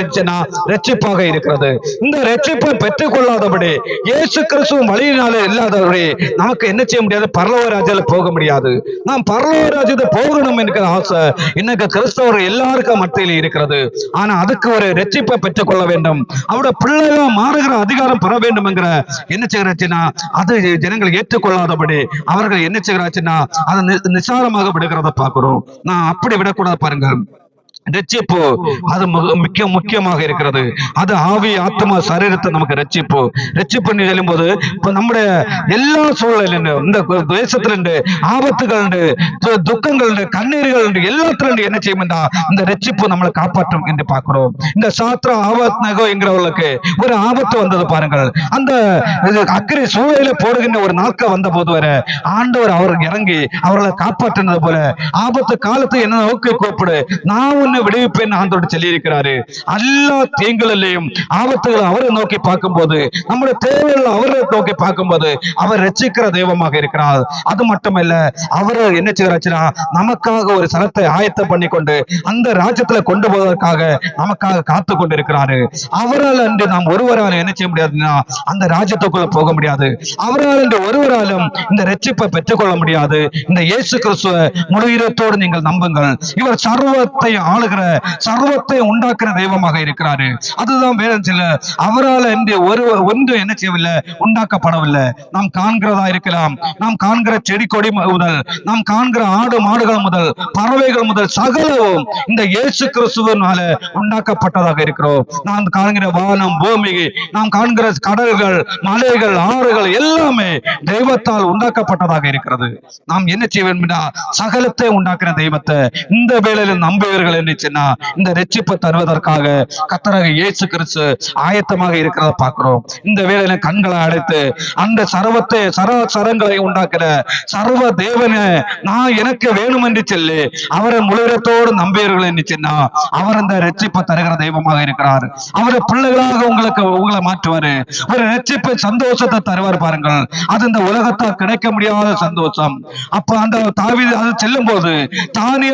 Speaker 1: ரட்சிப்பாக இருக்கிறது. இந்த ரட்சிப்பை பெற்றுக் கொள்ளாதபடி இயேசு கிறிஸ்துவின் வழியினாலே இல்லாதபடி நமக்கு என்ன செய்ய முடியாது, பரலோக ராஜ்யத்தில் போக முடியாது. நாம் பரலோக ராஜ்யத்தை போகணும் என்கிற ஆசை இன்னைக்கு கிறிஸ்தவர்கள் எல்லாருக்கும் மத்தியில் இருக்கிறது. ஆனா அதுக்கு ஒரு ரட்சிப்பை பெற்றுக் கொள்ள வேண்டும், அவருடைய பிள்ளைகளா மாறுகிற அதிகாரம் பெற வேண்டும் என்கிற என்ன செய்கிறாச்சுன்னா அது ஜனங்கள் ஏற்றுக்கொள்ளாதபடி அவர்கள் என்ன செய்கிறாச்சுன்னா அதை நிசாரமாக விடுகிறத பார்க்கிறோம். நான் அப்படி விடக்கூடாது பாருங்க. ரட்சிப்பு அது முக்கியமாக இருக்கிறது. அது ஆவி ஆத்மா சரீரத்தை நமக்கு ரட்சிப்பு சொல்லும் போது இப்ப நம்முடைய எல்லா சூழலிலும் இந்த தேசத்திலிருந்து ஆபத்துகள் துக்கங்கள் கண்ணீர்கள் எல்லாத்திலிருந்து என்ன செய்யும் என்றால் இந்த ரட்சிப்பு நம்மளை காப்பாற்றும் என்று பார்க்கிறோம். இந்த சாத்ரா ஆபத்நகோ என்கிறவர்களுக்கு ஒரு ஆபத்து வந்தது பாருங்கள். அந்த அக்கறை சூழலில போடுகின்ற ஒரு நாட்கள் வந்த போது வர ஆண்டவர் அவருக்கு இறங்கி அவர்களை காப்பாற்றினது போல ஆபத்து காலத்தை என்ன நோக்கி கூப்பிடு, நான் விடுவிப்பேன் ஆண்டவர் சொல்லி இருக்கிறாரு. எல்லா தீங்குகளிலையும் ஆபத்துகளை அவரை நோக்கி பார்க்கும் போது, நம்முடைய தேவைகள் அவரை நோக்கி பார்க்கும் போது அவர் ரட்சிக்கிற தெய்வமாக இருக்கிறார். அது மட்டுமல்ல, அவர் என்ன செய்கிறாச்சுன்னா நமக்காக ஒரு ஸ்தலத்தை ஆயத்தம் பண்ணி கொண்டு அந்த ராஜ்யத்துல கொண்டு போவதற்காக நமக்காக காத்து கொண்டு இருக்கிறாரு. அவரால் என்று நாம் ஒருவரால் என்ன செய்ய முடியாதுன்னா அந்த ராஜ்யத்துக்குள்ள போக முடியாது. அவரால் என்று ஒருவராலும் இந்த ரட்சிப்பை பெற்றுக் கொள்ள முடியாது. இந்த இயேசு கிறிஸ்துவ முழு இதயத்தோடு நீங்கள் நம்புங்கள். இவர் சர்வத்தை ஆள வாழுகிற சர்வத்தை உண்டாக்குற தெய்வமாக இருக்கிறாரு. அதுதான் வேதம் சொல்ல, அவரால் என்று ஒன்று என்ன செய்யவில்லை, உண்டாக்கப்படவில்லை. நாம் காண்கிறதா இருக்கலாம், நாம் காண்கிற செடி கொடி முதல், நாம் காண்கிற ஆடு மாடுகள் முதல், பறவைகள் முதல் சகலவும் இந்த இயேசு கிறிஸ்துவினால உண்டாக்கப்பட்டதாக இருக்கிறோம். நாம் காண்கிற வானம் பூமி, நாம் காண்கிற கடல்கள் மலைகள் ஆறுகள் எல்லாமே தெய்வத்தால் உண்டாக்கப்பட்டதாக இருக்கிறது. நாம் என்ன செய்ய வேண்டும், சகலத்தை உண்டாக்குற தெய்வத்தை இந்த வேளையில நம்புவீர்கள் என்று சொன்னா இந்த ரட்சிப்பை தருவதற்காக கர்த்தராகிய இயேசு கிறிஸ்து ஆயத்தமாக இருக்கிறத பார்க்கிறோம். இந்த வேளையில கண்களை அடைத்து அந்த சரங்களை உண்டாக்குற சர்வ தேவனை நான் எனக்கு வேணும் என்று சொல்லி அவரை முழுவத்தோடு நம்பியவர்கள் என்று சொன்னா அவர் அந்த ரட்சிப்பை தருகிற தெய்வமாக இருக்கிறார். அவரை பிள்ளைகளாக உங்களை மாற்றுவாரு. ஒரு ரட்சிப்பை சந்தோஷத்தை தருவார் பாருங்கள். அது இந்த உலகத்தால் கிடைக்க முடியாத சந்தோஷம். அப்ப அந்த தாவீது அது செல்லும் போது தானிய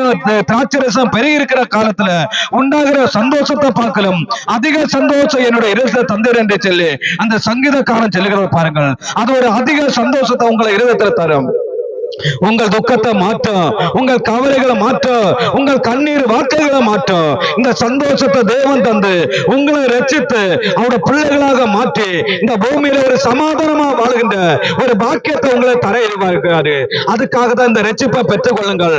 Speaker 1: திராட்சரசம் பெருகி இருக்கிற காலத்துல உண்டாகிற சந்தோஷத்தை பார்க்கலாம், அதிக சந்தோஷம் என்னுடைய இருதயத்தை தந்தீர் என்று சொல்லி அந்த சங்கீதக்காரன் சொல்லுகிறவர் பாருங்கள். அது ஒரு அதிக சந்தோஷத்தை உங்களை இருதயத்தில் தரும். உங்கள் துக்கத்தை மாற்றும், உங்கள் கவலைகளை மாற்றும், உங்கள் கண்ணீர் வார்த்தைகளை மாற்றும். இந்த சந்தோஷத்தை தேவன் தந்து உங்களை ரட்சித்து அவருடைய பிள்ளைகளாக மாற்றி இந்த பூமியில ஒரு சமாதானமா வாழ்கின்ற ஒரு பாக்கியத்தை உங்களை தர இருக்கிறாரு. அதுக்காக தான் இந்த ரட்சிப்பை பெற்றுக் கொள்ளுங்கள்.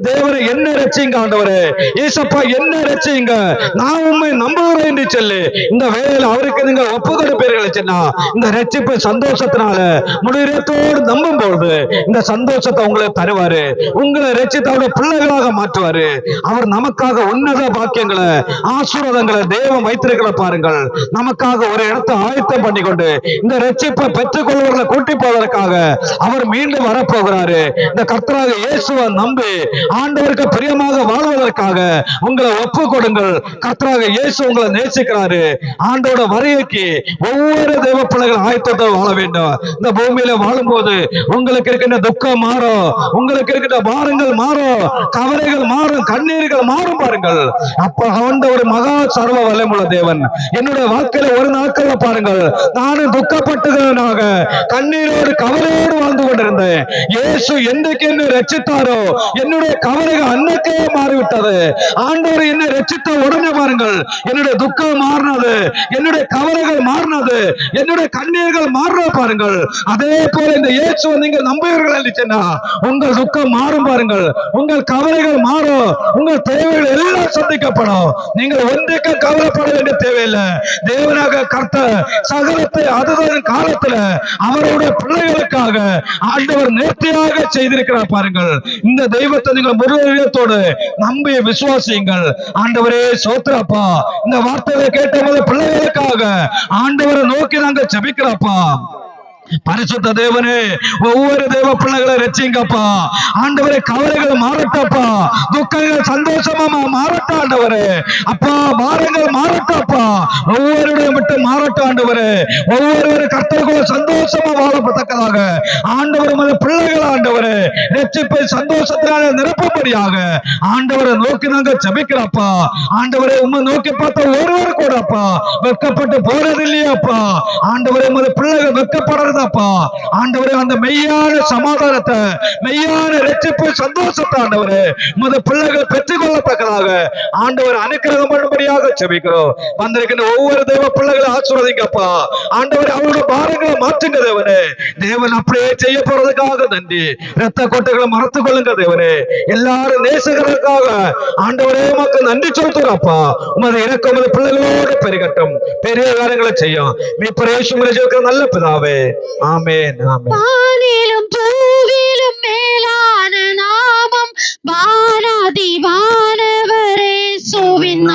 Speaker 1: தேவரை என்ன ரட்சிங்க ஆண்டவரே, ஏசப்பா என்ன ரட்சிங்க, நான் உண்மை நம்புகிறேன் என்று சொல்லி இந்த வேலையில அவருக்கு நீங்க ஒப்பு கொடுப்பீர்கள். இந்த ரட்சிப்பை சந்தோஷத்தினால முடிவத்தோடு நம்பும் பொழுது இந்த சந்தோஷத்தை உங்களை தருவாரு. உங்களை ரட்சித்து அவருடைய பிள்ளைகளாக மாற்றுவாரு. அவர் நமக்காக உன்னத பாக்கியங்களை ஆசீர்வாதங்களை தேவன் வைத்திருக்கிற பாருங்கள். நமக்காக ஒரு இடத்தை ஆயத்தம் பண்ணி கொண்டு இந்த ரட்சிப்பை பெற்றுக் கொள்வர்களை கூட்டி போவதற்காக அவர் மீண்டும் வரப்போகிறாரு. இந்த கர்த்தராகிய இயேசுவை நம்பி ஆண்டவருக்கு பிரியமாக வாழ்வதற்காக உங்களை ஒப்பு கொடுங்கள். கர்த்தராகிய இயேசு உங்களை நேசிக்கிறாரு. ஆண்டோட வருகைக்கு ஒவ்வொரு தேவ பிள்ளைகள் ஆயத்தத்தை வாழ வேண்டும். இந்த பூமியில வாழும்போது உங்களுக்கு இருக்கின்ற துக்கம் மாறும், உங்களுக்கு இருக்கின்ற பாரங்கள் மாறும், கவலைகள் மாறும், கண்ணீர்கள் மாறும் பாருங்கள். அப்ப அவன் ஒரு மகா சர்வ வல்லமுள்ள தேவன். என்னுடைய வாழ்க்கையில ஒரு நாட்கள் பாருங்கள், நானும் துக்கப்பட்டவனாக கண்ணீரோடு கவலையோடு வாழ்ந்து கொண்டிருந்தேன். இயேசு என்றைக்கு என்னை ரட்சித்தாரோ என்னுடைய கவலைகள் அன்னைக்கே மாறிவிட்டது. ஆண்டவர் என்னை ரட்சித்த உடனே பாருங்கள் என்னுடைய துக்கம் மாறினது, என்னுடைய கவலைகள் மாறினது, என்னுடைய கண்ணீர்கள் மாறின பாருங்கள். அதே போல இந்த இயேசு நீங்கள் நம்புவீர்கள் இருந்துச்சுன்னா உங்கள் துக்கம் மாறும் பாருங்கள், உங்கள் கவலைகள் மாறும், உங்கள் தேவைகள் எல்லாம் சந்திக்கப்படும். நீங்கள் ஒன்றைக்கு கவலைப்பட வேண்டிய தேவையில்லை. தேவனாக கர்த்தர் சகலத்தை அதுதான் காலத்துல அவருடைய பிள்ளைகளுக்காக ஆண்டவர் நேர்த்தியாக செய்திருக்கிறார் பாருங்கள். இந்த தெய்வத்தை நீங்கள் முருகத்தோடு நம்பி விசுவாசியுங்கள். ஆண்டவரே சோத்திரப்பா, இந்த வார்த்தைகளை கேட்ட பிள்ளைகளுக்காக ஆண்டவரை நோக்கி நாங்கள் ஜெபிக்கிறப்பா. பரிசுத்த தேவனே, ஒவ்வொரு தேவ பிள்ளைகளை ரட்சிங்கப்பா. ஆண்டவரே கவலைகள் மாறட்டப்பா, துக்கங்கள் சந்தோஷமா மாறட்டும் ஆண்டவரே. அப்பா பாரங்கள் மாறட்டப்பா, ஒவ்வொருடைய விட்டு மாறட்டும் ஆண்டவரே. ஒவ்வொரு கர்த்தருக்குள்ள சந்தோஷமா வாழப்பட்டதாக ஆண்டவர் பிள்ளைகள் ஆண்டவரே ரட்சிப்பை சந்தோஷத்தினால நிரப்பும்படியாக ஆண்டவரை நோக்கி நாங்கள் ஜெபிக்கிறப்பா. ஆண்டவரை உம்மை நோக்கி பார்த்த ஒருவர் கூட அப்பா வெட்கப்பட்டு போறது இல்லையாப்பா. ஆண்டவரே பிள்ளைகள் வெட்கப்படுறது ஆண்டவரே அந்த மெய்யான சமாதானத்தை, மெய்யான ரட்சிப்பு சந்தோஷத்தை ஆண்டவரே உமது பிள்ளைகள் பெற்றுக் கொள்ளத்தக்கதாக ஆண்டவர் அனுக்கிரகம் பண்ணும்படியாக ஜெபிக்கிறோம். வந்திருக்கின்ற ஒவ்வொரு தேவ பிள்ளைகளை ஆசீர்வதிங்கப்பா. ஆண்டவர் அவருடைய பாரங்களை மாற்றுங்க தேவனே. தேவன் அப்படியே செய்ய போறதுக்காக நன்றி. இரத்த கோட்டைகளை மறத்துக் கொள்ளுங்க தேவனே. எல்லாரும் நேசங்களுக்காக ஆண்டவரே மக்கள் நன்றி சொல்றப்பா. உமது இறக்க உமது பிள்ளைகளோடு பெருகட்டும், பெரிய காரியங்களை செய்யும். நல்ல பிதாவே, ஆமென்.
Speaker 2: வானிலும் பூவிலும் மேலான நாமம் வானாதி வானவரே சுவின்